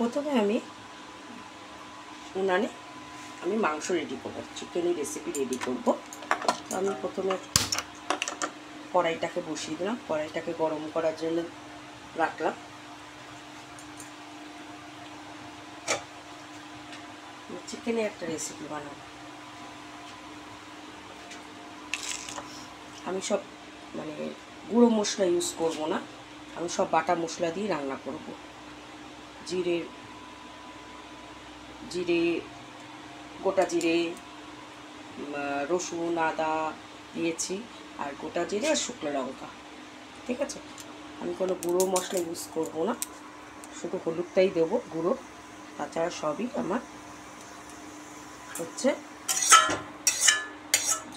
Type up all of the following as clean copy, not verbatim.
প্রথমে আমি উনানে মাংস রেডি করবো, চিকেনের রেসিপি রেডি করব। তো আমি প্রথমে কড়াইটাকে বসিয়ে দিলাম, কড়াইটাকে গরম করার জন্য রাখলাম। চিকেনের একটা রেসিপি বানাবো। আমি সব গুঁড়ো মশলা ইউজ করব না, আমি সব বাটা মশলা দিয়ে রান্না করব। জিরে, গোটা জিরে, রসুন, আদা দিয়েছি, আর গোটা জিরে আর শুকনো লঙ্কা। ঠিক আছে, আমি কোনো গুঁড়ো মশলা ইউজ করব না, শুধু হলুদটাই দেবো গুঁড়ো। তাছাড়া সবই আমার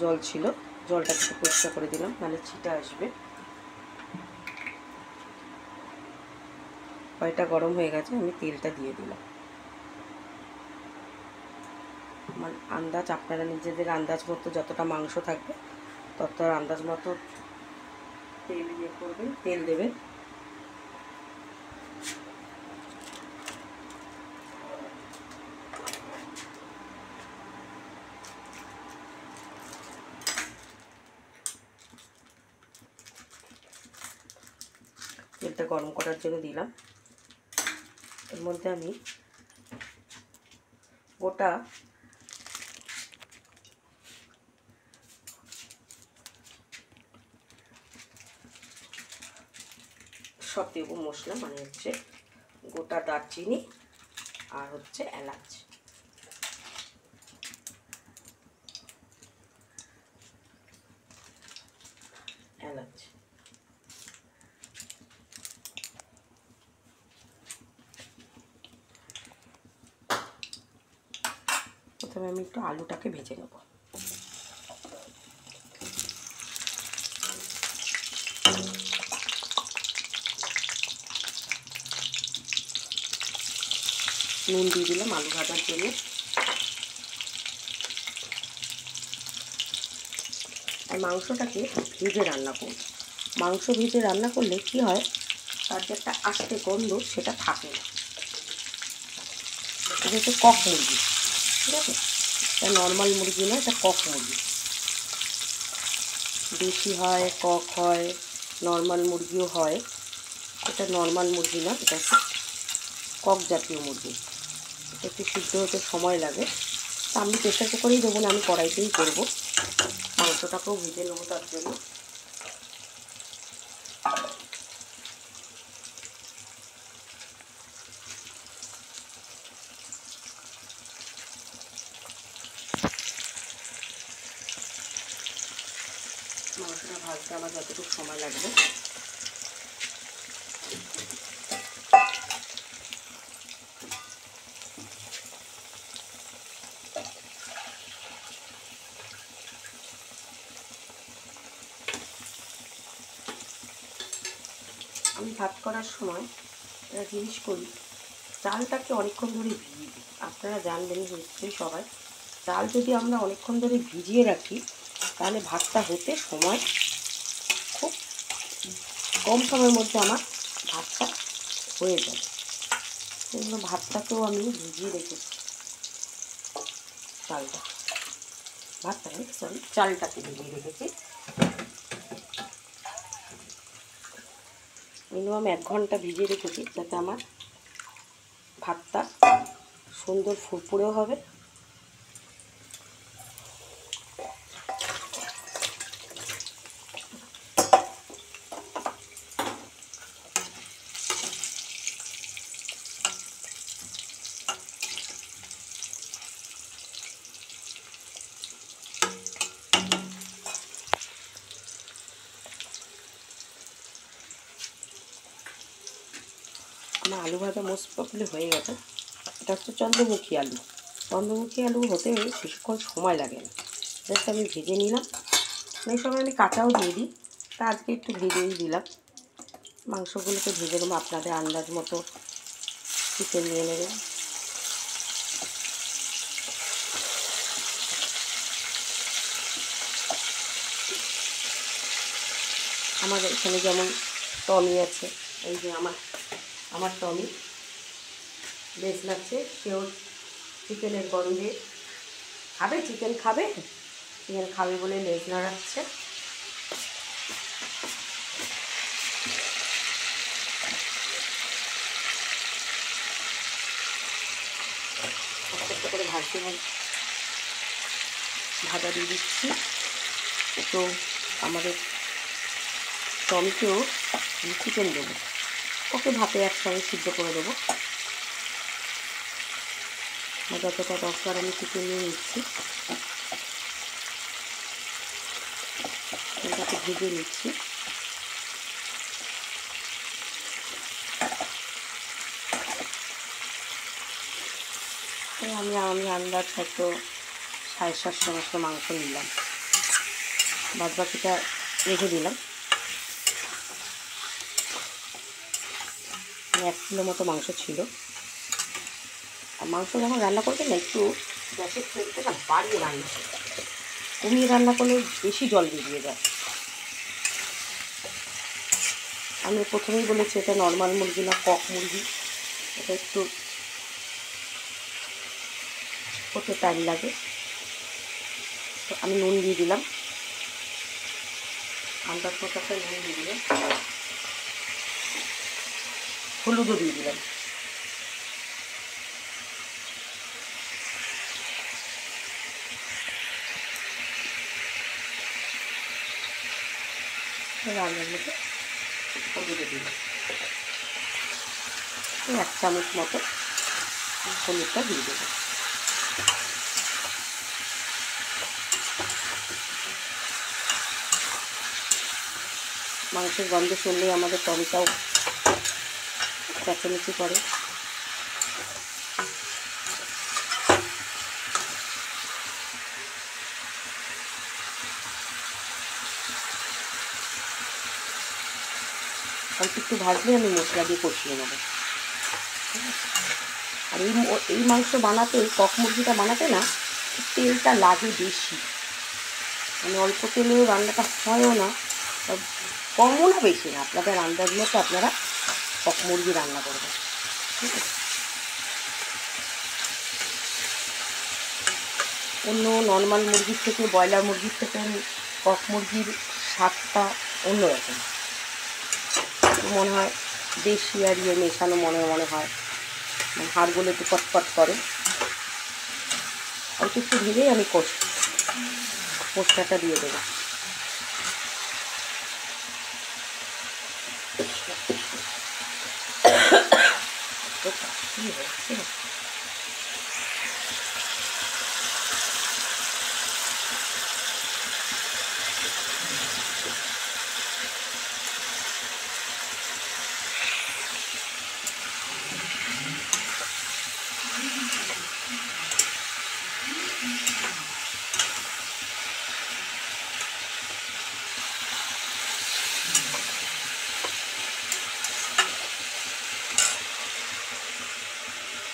জল ছিল, জলটা একটু পরিষ্কার করে দিলাম, মানে ছিটা আসবে। কড়াইটা গরম হয়ে গেছে, আমি তেলটা দিয়ে দিলাম। আমার আন্দাজ, আপনারা নিজেদের আন্দাজ মতো যতটা মাংস থাকবে ততটা আন্দাজ মতো তেল করবেন, তেল দেবেন। তেলটা গরম করার জন্য দিলাম। এর মধ্যে আমি গোটা সব দেব মশলা, গোটা দারচিনি আর এলাচ। প্রথমে আমি একটু আলুটাকে ভেজে নেব। নুন দিয়ে দিলাম আলু ভাজার জন্য। আর মাংসটাকে ভেজে রান্না করব। মাংস ভেজে রান্না করলে কি হয়, তার যে একটা আস্তে গন্ধ সেটা থাকে না। এটা হচ্ছে কক মুরগি, ঠিক আছে, এটা নর্মাল মুরগি না, এটা কক মুরগি। দেশি হয়, কক হয়, নর্মাল মুরগিও হয়। এটা নর্মাল মুরগি না, এটা হচ্ছে কক জাতীয় মুরগি। এটা একটু সিদ্ধ হতে সময় লাগে। তা আমি প্রেশার কুকারেই দেবো না, আমি কড়াইতেই করবো। মাংসটাকেও ভেজে নেবো তার জন্য। মাংসটা ভাজতে আমার যতটুকু সময় লাগবে। আমি ভাত করার সময় একটা জিনিস করি, চালটাকে অনেকক্ষণ ধরে ভিজিয়ে দিই। আপনারা জানবেন নিশ্চয়ই সবাই, চাল যদি আমরা অনেকক্ষণ ধরে ভিজিয়ে রাখি তাহলে ভাতটা হতে সময় খুব কম সময়ের মধ্যে আমার ভাতটা হয়ে যায়। সেজন্য ভাতটাকেও আমি ভিজিয়ে রেখেছি। চালটাকে ভিজিয়ে রেখেছি। মিনিমাম 1 ঘন্টা ভিজিয়ে রেখেছি, যাতে আমার ভাতটা সুন্দর ফুরফুরেও হবে। আমার আলু ভাজা মোস্ট প্রবলি হয়ে গেছে। এটা হচ্ছে চন্দ্রমুখী আলু। চন্দ্রমুখী আলু হতে বেশিক্ষণ সময় লাগে না, জাস্ট আমি ভেজে নিলাম। অনেক সময় আমি কাঁচাও দিয়ে দিই, তা আজকে একটু ভেজেই দিলাম। মাংসগুলোকে ভেজে নেবো, আপনাদের আন্দাজ মতো চিকেন নিয়ে নেবেন। আমার এখানে যেমন টমি আছে, এই যে আমার টমি, বেশ লাগছে। সেও চিকেনের গন্ধে খাবে, চিকেন খাবে, চিকেন খাবে বলে লেজ নাড়াচ্ছে। একটা করে ভাজা দিয়ে দিচ্ছি। তো আমাদের টমেটো চিকেন দেবো, ওকে ভাতে একসঙ্গে সিদ্ধ করে দেবো। যতটা দরকার আমি চিকেন নিয়ে নিচ্ছি, এটাকে ভেজে নিচ্ছি। আমি আন্দাজ হয়তো 750 মতো মাংস নিলাম, বাদ বাকিটা রেখে দিলাম। 1 কিলো মতো মাংস ছিল। আর মাংস যখন রান্না করবেন না, একটু গ্যাসের ফ্লেমটা না বাড়িয়ে রান্না করবে, কমিয়ে রান্না করলে বেশি জল বেরিয়ে যায়। আমি প্রথমেই বলেছি এটা নর্মাল মুরগি না কক মুরগি, এটা একটু হতে টাইম লাগে। তো আমি নুন দিয়ে দিলাম, আন্দাজ মতো একটা নুন দিয়ে দিলাম, হলুদও দিয়ে দিলাম। রান্নার মতো হলুদও দিলাম, 1 চামচ মতো হলুদটা দিয়ে দেবো। মাংসের গন্ধ শুনলেই আমাদের টমেটোও চেঁচামেচি করে। অল্প একটু ভাজলে আমি মশলা দিয়ে কষিয়ে নেবো। আর এই মাংস বানাতে, কক মুরগিটা বানাতে না তেলটা লাগে বেশি, মানে অল্প তেলেও রান্নাটা হয়ও না, কমও না বেশি না। আপনাদের আন্দাজ মতো আপনারা কক মুরগি রান্না করবেন, ঠিক আছে? অন্য নর্মাল মুরগির থেকে, ব্রয়লার মুরগির থেকে কক মুরগির স্বাদটা অন্যরকম মনে হয়, দেশি আর ইয়ে মেশানো মনে হয়, মানে হাড়গুলো একটু কটকট করে। অল্প একটু ধীরেই আমি মশলাটা দিয়ে দেবো।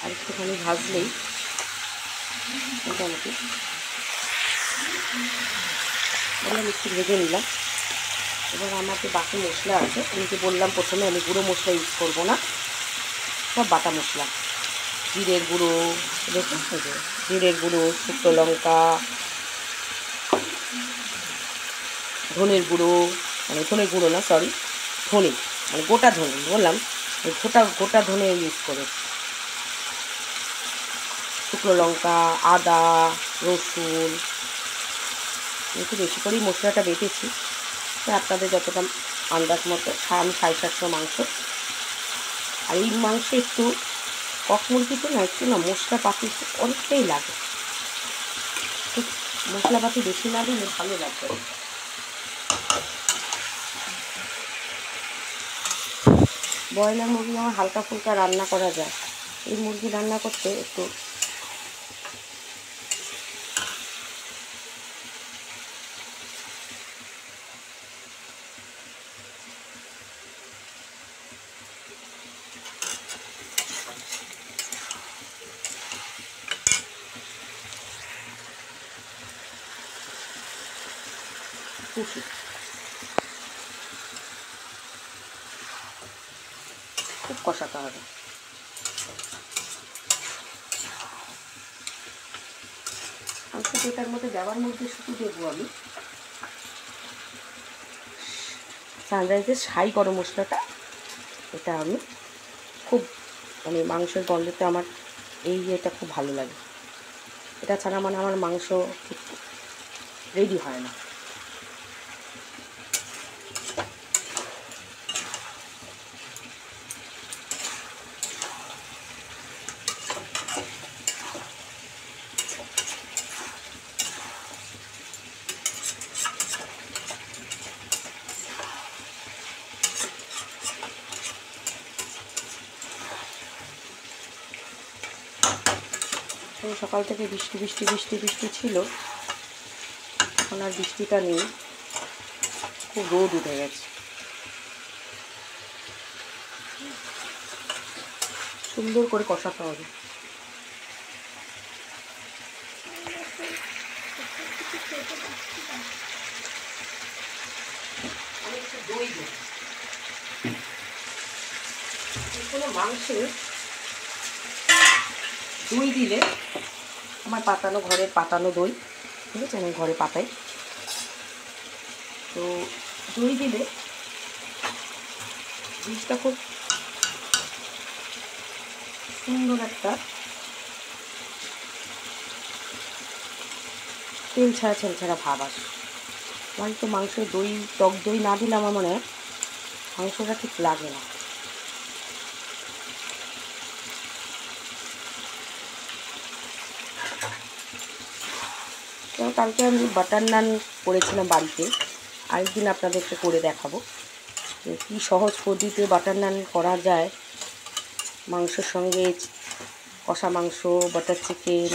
আর একটুখানি ভাজলেই মোটামুটি বললাম একটু ভেজে নিলাম। এবার আমার যে বাকি মশলা আছে, আমি যে বললাম প্রথমে আমি গুঁড়ো মশলা ইউজ করবো না, সব বাটা মশলা। জিরের গুঁড়ো, দেখুন জিরের গুঁড়ো, শুকনো লঙ্কা, ধনের গুঁড়ো, মানে ধনের গুঁড়ো না সরি, ধনে, মানে গোটা ধনে বললাম, গোটা ধনে ইউজ করে, শুকনো লঙ্কা, আদা, রসুন, একটু বেশি করেই মশলাটা বেটেছি। আপনাদের যতটা আন্দাজ মতো, আমি 750 মাংস। আর এই মাংসে একটু কক মুরগিতে না একটু না মশলাপাতি অনেকটাই লাগে, ঠিক মশলাপাতি বেশি না দিলে ভালো লাগবে। ব্রয়লার মুরগি আমার হালকা ফুলকা রান্না করা যায়, এই মুরগি রান্না করতে একটু খুশি, খুব কষাতে হবে। মাংস এটার মধ্যে দেওয়ার মধ্যে শুধু দেবো আমি সানরাইজের ছাই গরম মশলাটা। এটা আমি খুব মানে মাংসের গন্ধতে আমার এটা খুব ভালো লাগে। এটা ছাড়া মানে আমার মাংস রেডি হয় না। তো সকাল থেকে বৃষ্টি বৃষ্টি বৃষ্টি বৃষ্টি ছিল, এখন আর বৃষ্টিটা নেই, খুব রোদ উঠে গেছে। সুন্দর করে কষাতে হবে। কোনো মাংসে দই দিলে, আমার পাতানো ঘরের পাতানো দই, ঠিক আছে, আমি ঘরে পাতাই, তো দই দিলে জিনিসটা খুব সুন্দর একটা তেল ছাড়া ভাব আসে। আমার তো মাংসে দই, টক দই না দিলে আমার মনে হয় মাংসটা ঠিক লাগে না। কালকে আমি বাটার নান করেছিলাম বাড়িতে, আরেকদিন আপনাদেরকে করে দেখাবো যে কী সহজ পদ্ধতিতে বাটার নান করা যায়। মাংসের সঙ্গে কষা মাংস, বাটার চিকেন,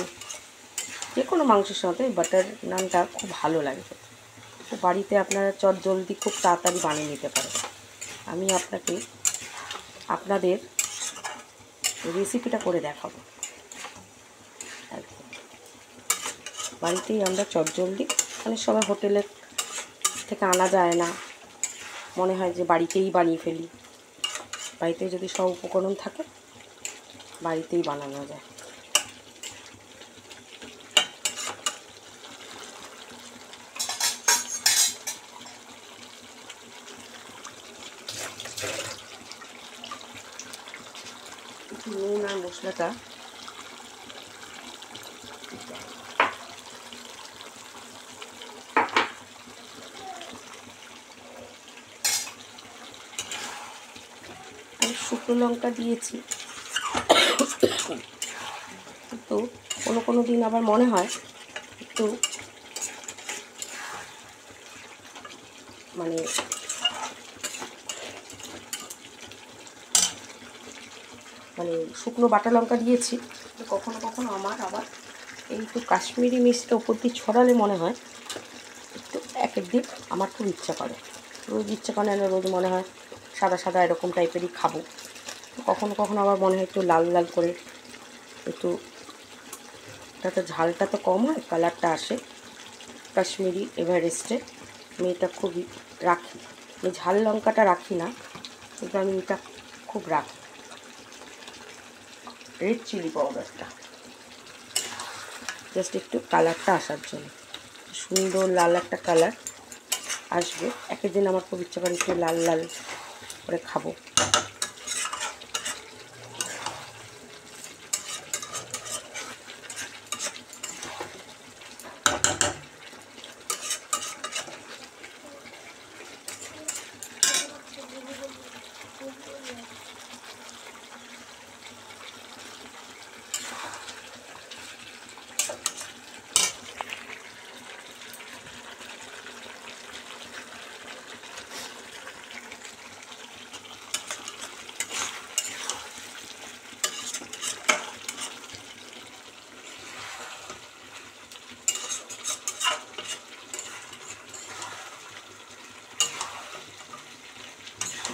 যে কোনো মাংসের সাথে বাটার নানটা খুব ভালো লাগে। তো বাড়িতে আপনারা চটজলদি খুব তাড়াতাড়ি বানিয়ে নিতে পারেন। আমি আপনাদের রেসিপিটা করে দেখাবো। বাড়িতেই আমরা চটজলদি, অনেক সময় হোটেলের থেকে আনা যায় না, মনে হয় যে বাড়িতেই বানিয়ে ফেলি। বাড়িতে যদি সব উপকরণ থাকে বাড়িতেই বানানো যায়। একটু নুন আর মশলাটা শুকনো লঙ্কা দিয়েছি, কিন্তু কোনো দিন আবার মনে হয় একটু মানে শুকনো বাটা লঙ্কা দিয়েছি, কখনো আমার আবার এই একটু কাশ্মীরি মিষ্টিটা উপর দিয়ে ছড়ালে মনে হয় একটু একের দিন আমার খুব ইচ্ছা করে। রোজ ইচ্ছা করে না, রোজ মনে হয় সাদা এরকম টাইপেরই খাবো। কখনো আবার মনে হয় একটু লাল লাল করে, একটু তাতে ঝালটা তো কম হয়, কালারটা আসে। কাশ্মীরি এভারেস্টে আমি এটা খুবই রাখি। আমি ঝাল লঙ্কাটা রাখি না, কিন্তু আমি এটা খুব রাখি। রেড চিলি পাউডারটা জাস্ট একটু কালারটা আসার জন্য, সুন্দর লাল একটা কালার আসবে। একের দিন আমার খুব ইচ্ছা করে একটু লাল লাল করে খাবো।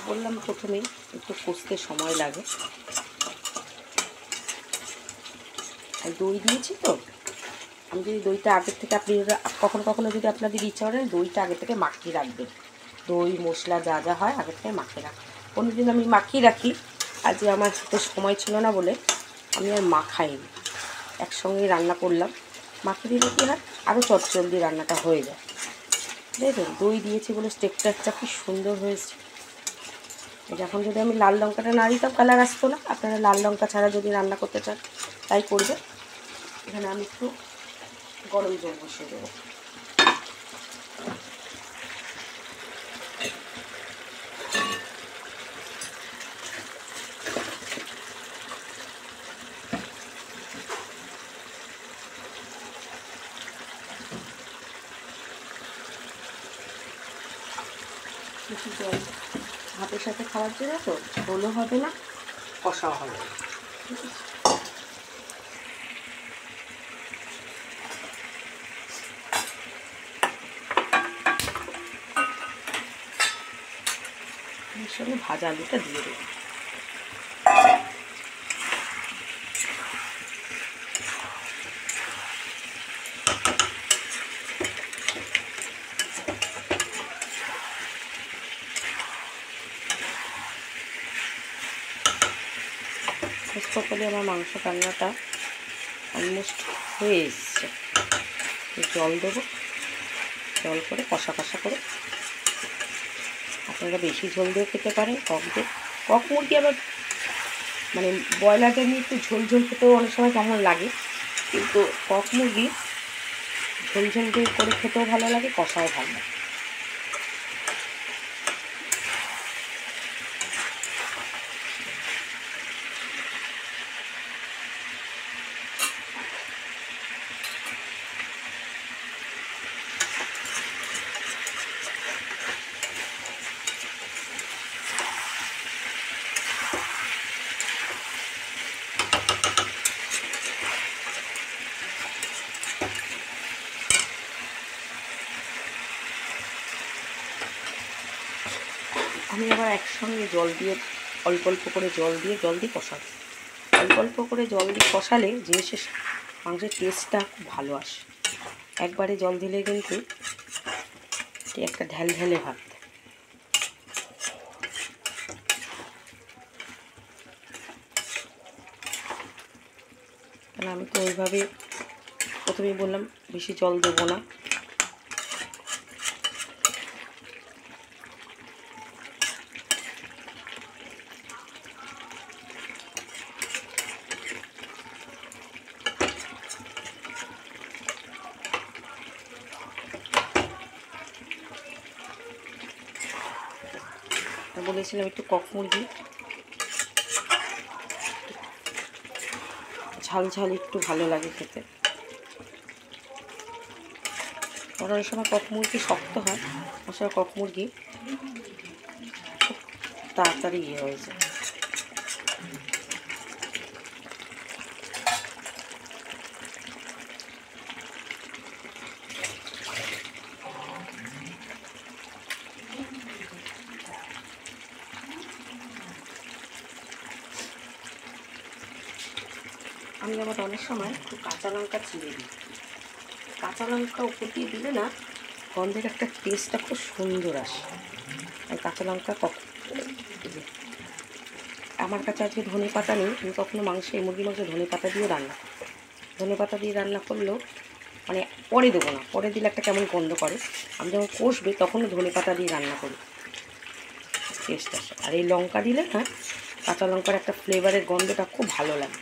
বললাম প্রথমেই একটু কষতে সময় লাগে, আর দই দিয়েছি তো। আমি যদি দইটা আগের থেকে, আপনি কখনো যদি আপনাদের ইচ্ছা করেন দইটা আগে থেকে মাখিয়ে রাখবেন, দই মশলা যা যা হয় আগে থেকে মাখিয়ে রাখবেন। কোনো দিন আমি মাখিয়ে রাখি, আজকে আমার হাতে সময় ছিল না বলে আমি আর মাখাইনি, একসঙ্গেই রান্না করলাম। মাখিয়ে দিলে কী হয়, আরও চটজলদি রান্নাটা হয়ে যায়। দেখুন দই দিয়েছি বলে টেক্সচারটা কি সুন্দর হয়েছে। এখন যদি আমি লাল লঙ্কাটা না দিতাম কালার আসতো না। আপনারা লাল লঙ্কা ছাড়া যদি রান্না করতে চান তাই করবে। এখানে আমি একটু গরম জল বসিয়ে দেবো। বেশি জল ভাতের সাথে খাওয়ার জন্য তো ঝোলও হবে না, কষাও হবে না। ঠিক আছে, এর সঙ্গে ভাজা আলুটা দিয়ে দেবো। কপালে আমার মাংস রান্নাটা অলমোস্ট হয়ে এসছে। জল দেবো, জল করে কষা কষা করে। আপনারা বেশি ঝোল দিয়ে খেতে পারেন, কক দিয়ে। কক মুরগি আবার মানে ব্রয়লারটা নিয়ে একটু ঝোল ঝোল খেতেও অনেক সময় কেমন লাগে, কিন্তু কক মুরগি ঝোল ঝোল দিয়ে করে খেতেও ভালো লাগে, কষাও ভালো লাগে। আমি আবার একসঙ্গে জল দিয়ে অল্প অল্প করে জল দিয়ে কষাবো। অল্প অল্প করে জল দিয়ে কষালে জিনিসের মাংসের টেস্টটা খুব ভালো আসে। একবারে জল দিলে কিন্তু একটা ঢ্যালঢ্যালে ভাত। কারণ আমি তো ওইভাবে প্রথমেই বললাম বেশি জল দেবো না। বলেছিলাম একটু কক মুরগি ঝাল ঝাল একটু ভালো লাগে খেতে। কারণ ওই সময় কক মুরগি শক্ত হয়, আসলে কক মুরগি খুব তাড়াতাড়ি হয়ে যায়। আমি আবার অনেক সময় একটু কাঁচা লঙ্কা চিড়ে দিই। কাঁচা লঙ্কা উপর দিয়ে দিলে না গন্ধের একটা টেস্টটা খুব সুন্দর আসে। আর কাঁচা লঙ্কা আমার কাছে আজকে ধনে পাতা নেই, আমি কখনো মুরগি মাংসে ধনে পাতা দিয়েও রান্না করি। ধনে পাতা দিয়ে রান্না করলেও মানে পরে দেবো না, পরে দিলে একটা কেমন গন্ধ করে। আমি যখন কষবে তখনও ধনে পাতা দিয়ে রান্না করি, টেস্ট আসে। আর এই লঙ্কা দিলে না কাঁচা লঙ্কার একটা ফ্লেভারের গন্ধটা খুব ভালো লাগে।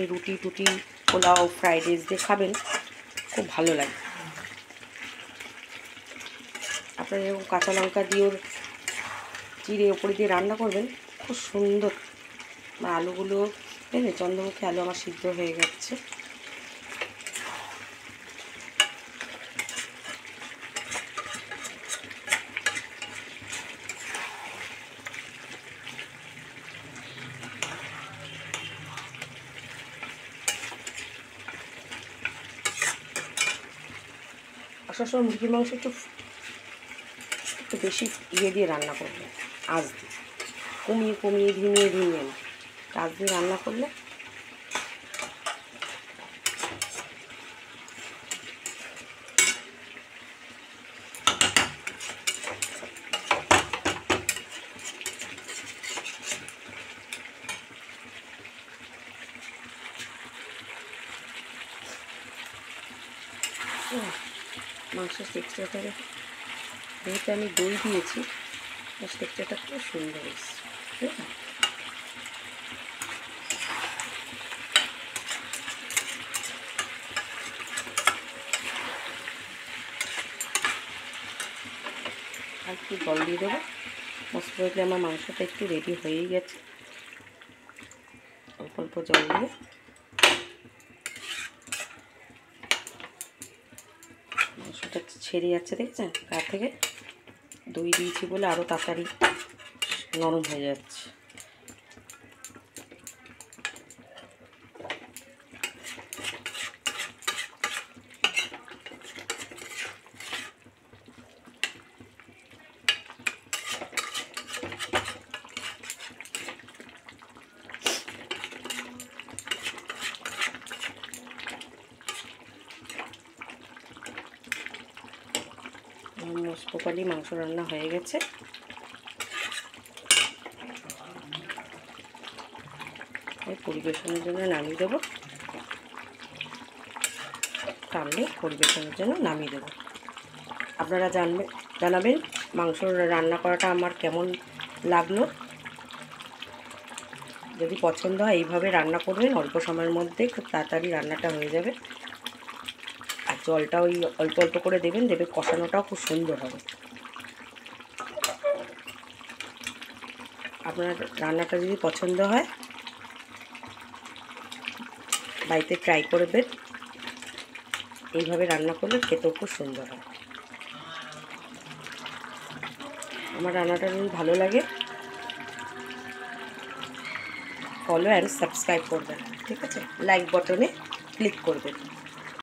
এই রুটি টুটি পোলাও ফ্রাইড রাইস দিয়ে খাবেন, খুব ভালো লাগে। আপনারা এরকম কাঁচা লঙ্কা দিয়ে চিড়ে ওপরে দিয়ে রান্না করবেন, খুব সুন্দর। আলুগুলো চন্দ্রমুখী আলু আমার সিদ্ধ হয়ে গেছে। সবসময় মুরগির মাংস একটু বেশি দিয়ে রান্না করবে, আঁচ দিয়ে কমিয়ে ধিমিয়ে না, আঁচ দিয়ে রান্না করলে মাংসের টেক্সচারটা যেহেতু আমি দই দিয়েছি, টেক্সচারটা খুব সুন্দর এসছে। ঠিক আছে, আর একটু জল দিয়ে দেবো। মশলা করলে আমার মাংসটা একটু রেডি হয়েই গেছে। অল্প অল্প জল দিয়ে মাংসটা ছেড়ে যাচ্ছে, দেখছেন গা থেকে। দই দিয়েছি বলে আরও তাড়াতাড়ি নরম হয়ে যাচ্ছে। প্রপারলি মাংস রান্না হয়ে গেছে। পরিবেশনের জন্য নামিয়ে দেবো। টানলে পরিবেশনের জন্য নামিয়ে দেবো। আপনারা জানাবেন মাংস রান্না করাটা আমার কেমন লাগলো। যদি পছন্দ হয় এইভাবে রান্না করবেন, অল্প সময়ের মধ্যে খুব তাড়াতাড়ি রান্নাটা হয়ে যাবে। আর জলটা ওই অল্প অল্প করে দেবেন, কষানোটাও খুব সুন্দর হবে। আপনার রান্নাটা যদি পছন্দ হয় বাড়িতে ট্রাই করবেন। এইভাবে রান্না করলে খেতেও খুব সুন্দর হয়। আমার রান্নাটা যদি ভালো লাগে ফলো অ্যান্ড সাবস্ক্রাইব করবেন। ঠিক আছে, লাইক বাটনে ক্লিক করবেন।